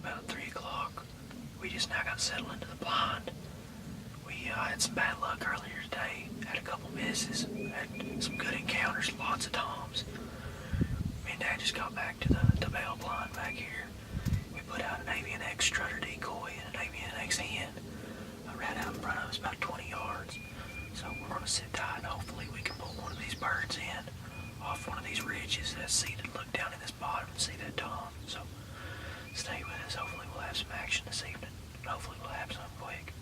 about 3 o'clock. We just now got settled into the blind. We had some bad luck earlier today. Had a couple misses. Had some good encounters, lots of toms. Me and Dad just got back to the bale blind back here. We put out an avian X strutter decoy and an avian X hen. Right out in front of us, about 20 yards. So we're going to sit tight and hopefully we can pull one of these birds in off one of these ridges that's seated. Look down in this bottom and see that tom. So stay with us. Hopefully we'll have some action this evening. Hopefully we'll have some quick.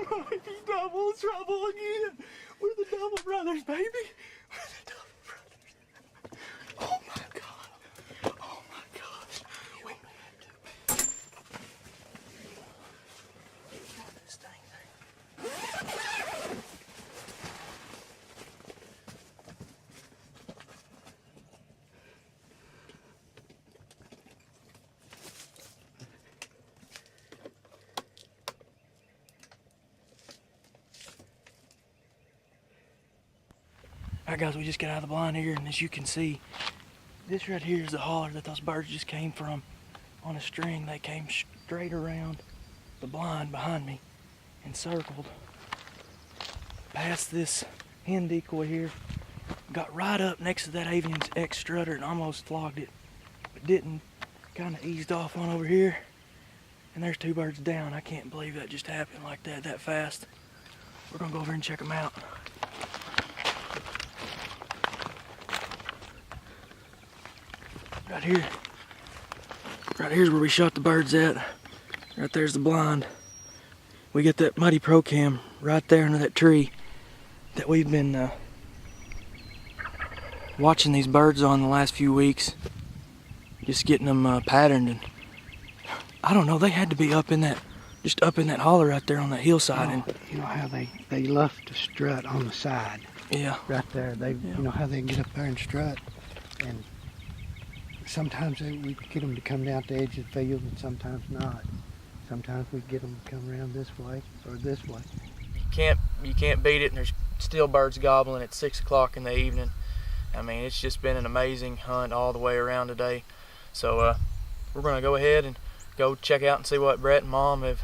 Might be double trouble again. We're the Double Brothers, baby. We're the Double Brothers. Oh my God. Oh my gosh. Wait. Got this thing. Alright guys, we just got out of the blind here, and as you can see, this right here is the holler that those birds just came from on a string. They came straight around the blind behind me and circled past this hen decoy here, got right up next to that avian X strutter and almost flogged it, but didn't. Kind of eased off on over here, and there's two birds down. I can't believe that just happened like that fast. We're gonna go over and check them out. Right here's where we shot the birds at. Right there's the blind. We get that Muddy Pro Cam right there under that tree that we've been watching these birds on the last few weeks. Just getting them patterned, and I don't know, they had to be up in that just up in that holler right there on that hillside. And you know how they love to strut on the side. yeah. Right there. You know how they get up there and strut. And sometimes we get them to come down to the edge of the field and sometimes not. Sometimes we get them to come around this way or this way. You can't beat it, and there's still birds gobbling at 6 o'clock in the evening. I mean, it's just been an amazing hunt all the way around today. So we're going to go ahead and go check out and see what Brett and Mom have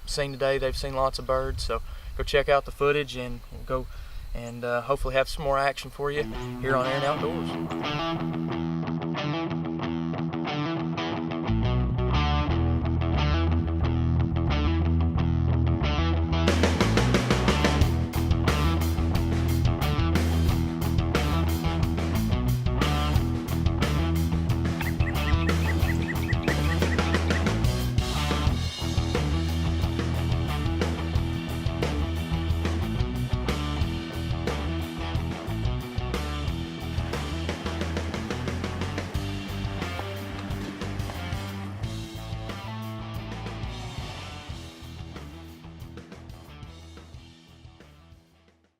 seen today. They've seen lots of birds, so go check out the footage, and we'll go and hopefully have some more action for you here on Air and Outdoors.